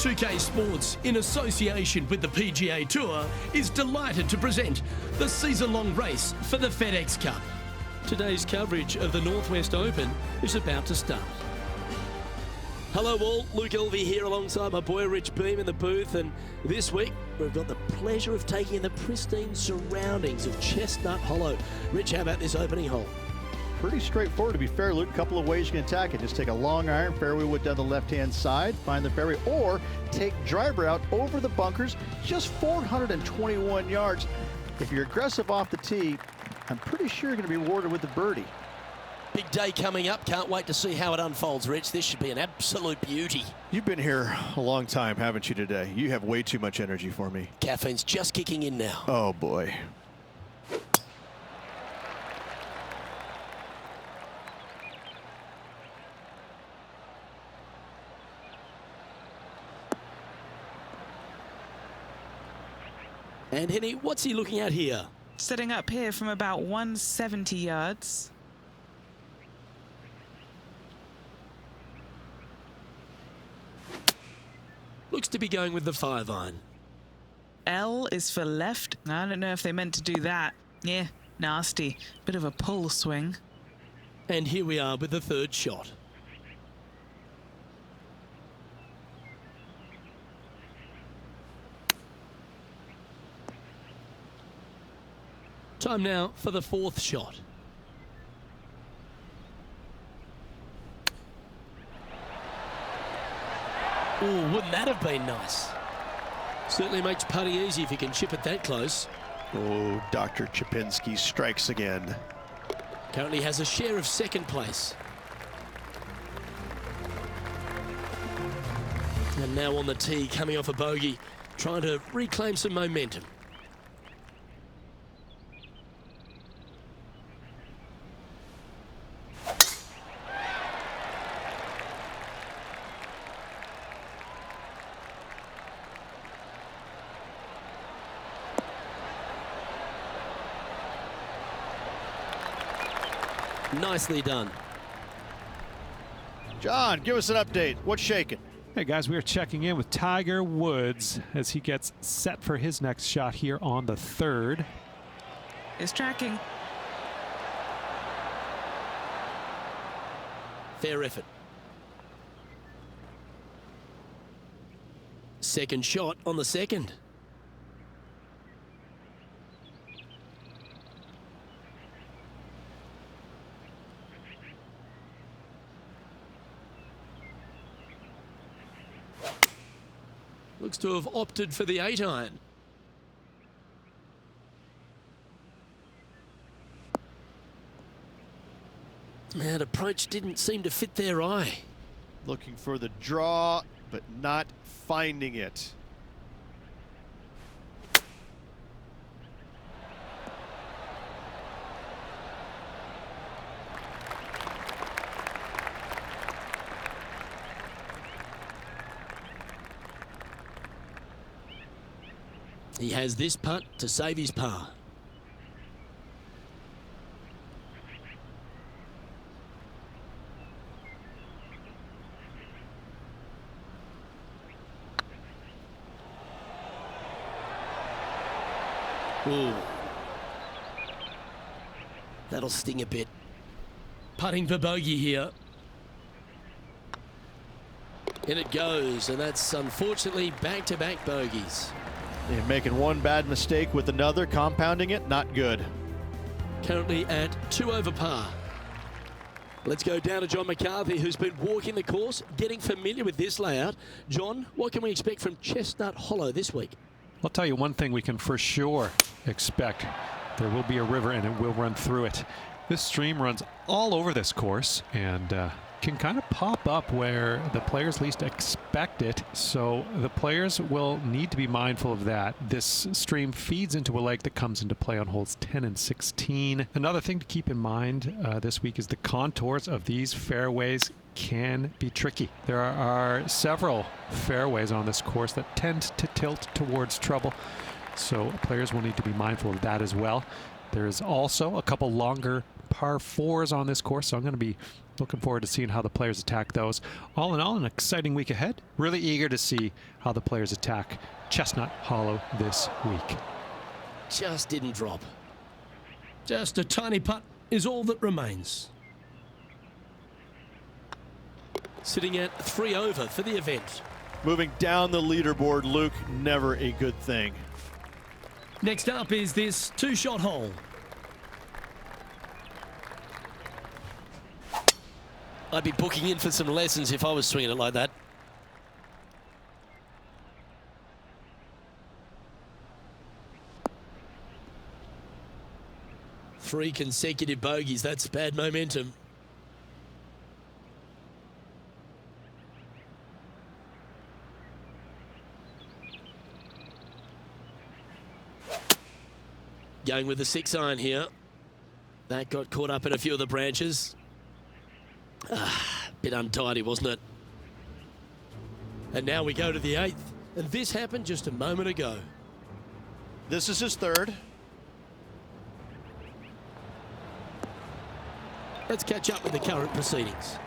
2K Sports, in association with the PGA Tour, is delighted to present the season-long race for the FedEx Cup. Today's coverage of the Northwest Open is about to start. Hello all, Luke Elvey here alongside my boy Rich Beam in the booth, and this week we've got the pleasure of taking in the pristine surroundings of Chestnut Hollow. Rich, how about this opening hole? Pretty straightforward, to be fair, Luke. A couple of ways you can attack it. Just take a long iron, fairway wood down the left-hand side, find the fairway, or take driver out over the bunkers, just 421 yards. If you're aggressive off the tee, I'm pretty sure you're going to be rewarded with the birdie. Big day coming up. Can't wait to see how it unfolds, Rich. This should be an absolute beauty. You've been here a long time, haven't you, today? You have way too much energy for me. Caffeine's just kicking in now. Oh, boy. And Henny, what's he looking at here? Setting up here from about 170 yards. Looks to be going with the 5-iron. L is for left. I don't know if they meant to do that. Yeah, nasty. Bit of a pull swing. And here we are with the third shot. Time now for the fourth shot. Oh, wouldn't that have been nice? Certainly makes putting easy if you can chip it that close. Oh, Dr. Chipinski strikes again. Currently has a share of second place. And now on the tee, coming off a bogey, trying to reclaim some momentum. Nicely done. John, give us an update. What's shaking? Hey guys, we are checking in with Tiger Woods as he gets set for his next shot here on the third. It's tracking. Fair effort. Second shot on the second. Looks to have opted for the 8-iron. That approach didn't seem to fit their eye. Looking for the draw, but not finding it. He has this putt to save his par. Ooh. That'll sting a bit. Putting for bogey here. In it goes, and that's unfortunately back-to-back bogeys. And making one bad mistake with another, compounding it, not good. Currently at 2 over par. Let's go down to John McCarthy, who's been walking the course, getting familiar with this layout. John, what can we expect from Chestnut Hollow this week? I'll tell you one thing we can for sure expect. There will be a river and it will run through it. This stream runs all over this course and can kind of pop up where the players least expect it. So the players will need to be mindful of that. This stream feeds into a lake that comes into play on holes 10 and 16. Another thing to keep in mind this week is the contours of these fairways can be tricky. There are several fairways on this course that tend to tilt towards trouble. So players will need to be mindful of that as well. There is also a couple longer par 4s on this course, so I'm going to be looking forward to seeing how the players attack those. All in all, an exciting week ahead. Really eager to see how the players attack Chestnut Hollow this week. Just didn't drop. Just a tiny putt is all that remains. Sitting at 3 over for the event. Moving down the leaderboard, Luke, never a good thing. Next up is this 2-shot hole. I'd be booking in for some lessons if I was swinging it like that. Three consecutive bogeys, that's bad momentum. Going with the 6-iron here. That got caught up in a few of the branches. Bit untidy, wasn't it? And now we go to the 8th. And this happened just a moment ago. This is his 3rd. Let's catch up with the current proceedings.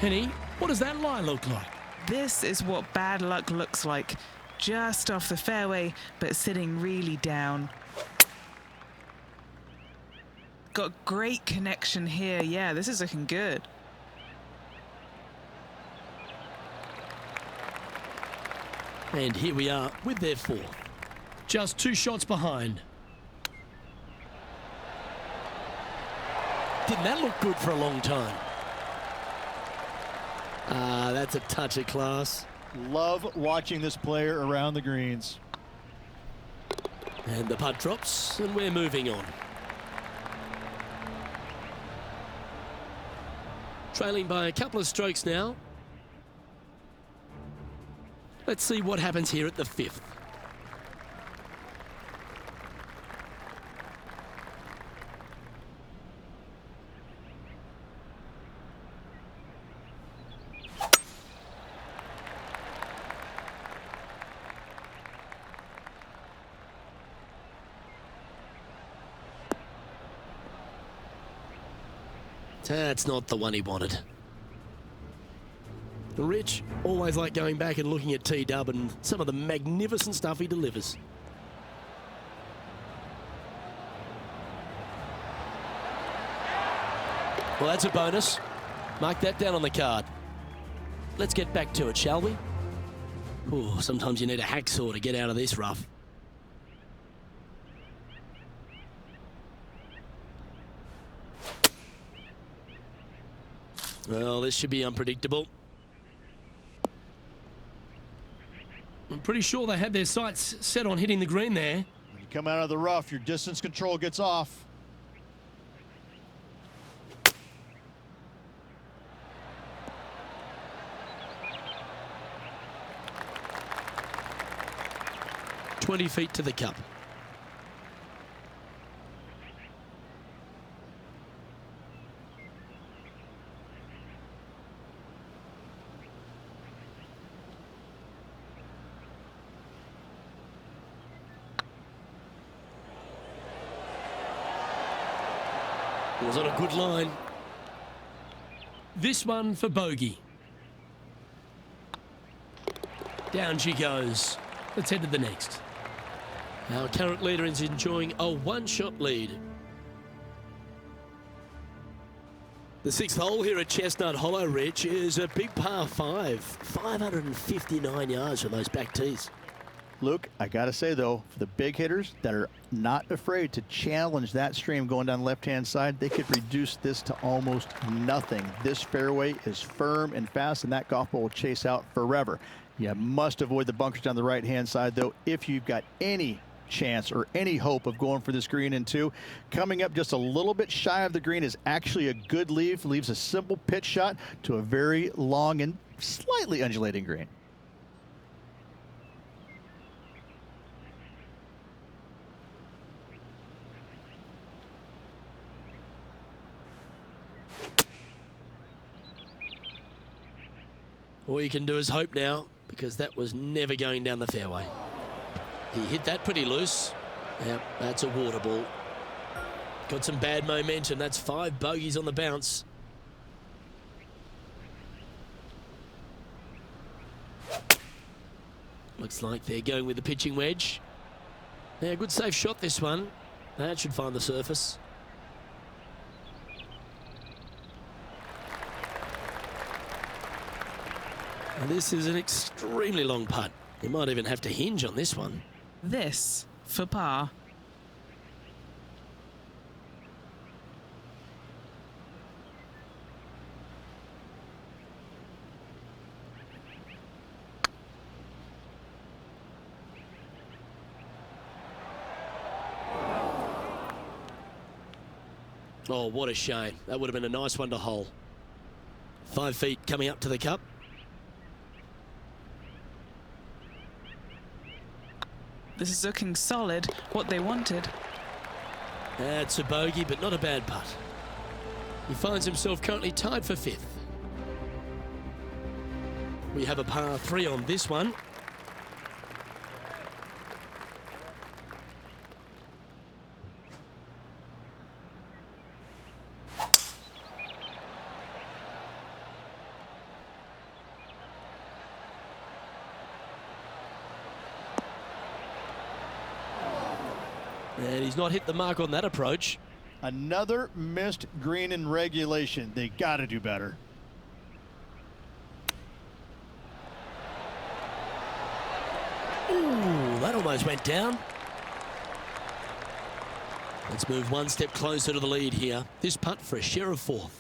Henny, what does that lie look like? This is what bad luck looks like. Just off the fairway, but sitting really down. Got great connection here. Yeah, this is looking good. And here we are with their 4th. Just 2 shots behind. Didn't that look good for a long time? That's a touch of class. Love watching this player around the greens. And the putt drops, and we're moving on. Trailing by a couple of strokes now. Let's see what happens here at the 5th. That's not the one he wanted. Rich always like going back and looking at T-Dub and some of the magnificent stuff he delivers. Well, that's a bonus. Mark that down on the card. Let's get back to it, shall we? Ooh, sometimes you need a hacksaw to get out of this rough. Well, this should be unpredictable. I'm pretty sure they had their sights set on hitting the green there. When you come out of the rough, your distance control gets off. "20 feet to the cup. It was on a good line. This one for bogey. Down she goes. Let's head to the next. Our current leader is enjoying a 1-shot lead. The 6th hole here at Chestnut Hollow, Rich, is a big par 5. 559 yards from those back tees. Luke, I got to say, though, for the big hitters that are not afraid to challenge that stream going down the left-hand side, they could reduce this to almost nothing. This fairway is firm and fast, and that golf ball will chase out forever. You must avoid the bunkers down the right-hand side, though, if you've got any chance or any hope of going for this green in 2. Coming up just a little bit shy of the green is actually a good leave. Leaves a simple pitch shot to a very long and slightly undulating green. All you can do is hope now, because that was never going down the fairway. He hit that pretty loose. Yep, that's a water ball. Got some bad momentum. That's 5 bogeys on the bounce. Looks like they're going with the pitching wedge. Yeah, good safe shot this one. That should find the surface. And this is an extremely long putt. You might even have to hinge on this one. This for par. Oh, what a shame. That would have been a nice one to hole. 5 feet coming up to the cup. This is looking solid, what they wanted. That's a bogey, but not a bad putt. He finds himself currently tied for 5th. We have a par 3 on this one. And he's not hit the mark on that approach. Another missed green in regulation. They got to do better. Ooh, that almost went down. Let's move one step closer to the lead here. This putt for a share of 4th.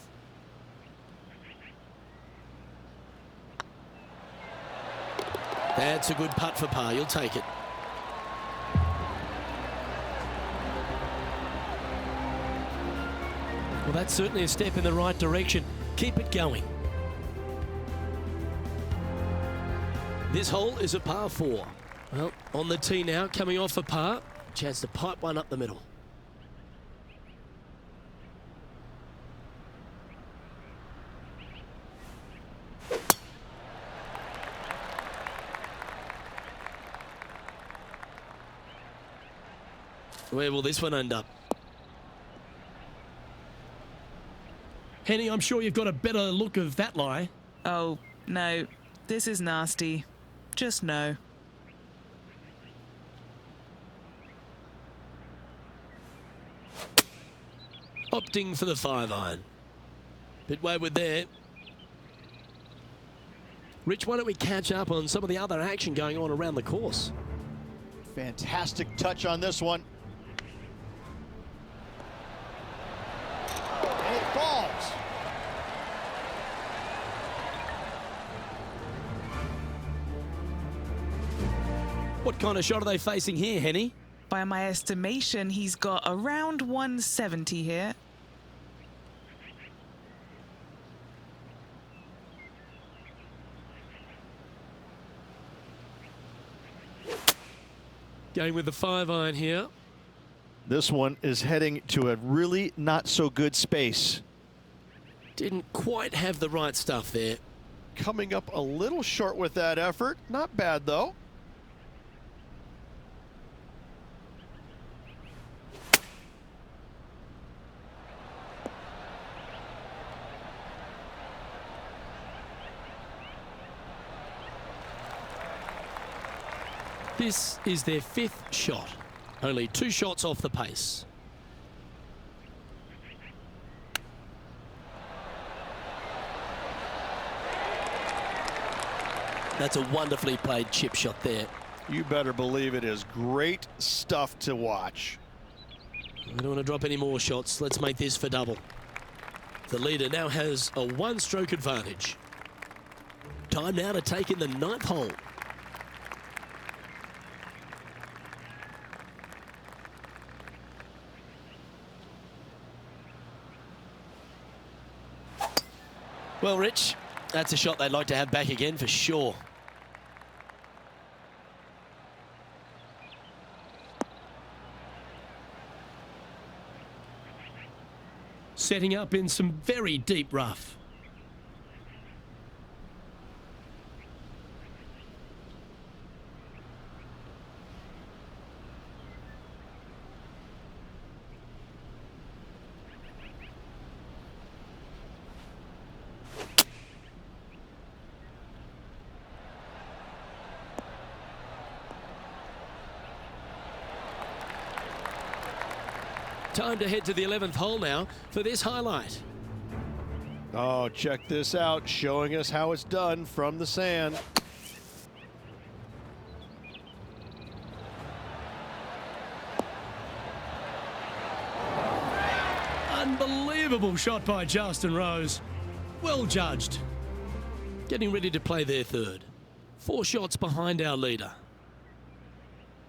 That's a good putt for par. You'll take it. Well, that's certainly a step in the right direction. Keep it going. This hole is a par 4. Well, on the tee now, coming off a par. Chance to pipe one up the middle. Where will this one end up? Henny, I'm sure you've got a better look of that lie. Oh, no. This is nasty. Just no. Opting for the 5-iron. Bit wayward there. Rich, why don't we catch up on some of the other action going on around the course? Fantastic touch on this one. And it falls. What kind of shot are they facing here, Henny? By my estimation, he's got around 170 here. Going with the 5-iron here. This one is heading to a really not so good space. Didn't quite have the right stuff there. Coming up a little short with that effort. Not bad, though. This is their 5th shot. Only 2 shots off the pace. That's a wonderfully played chip shot there. You better believe it is great stuff to watch. We don't want to drop any more shots. Let's make this for double. The leader now has a 1-stroke advantage. Time now to take in the 9th hole. Well, Rich, that's a shot they'd like to have back again for sure. Setting up in some very deep rough. Time to head to the 11th hole now for this highlight. Oh, check this out, showing us how it's done from the sand. Unbelievable shot by Justin Rose. Well judged. Getting ready to play their third. 4 shots behind our leader.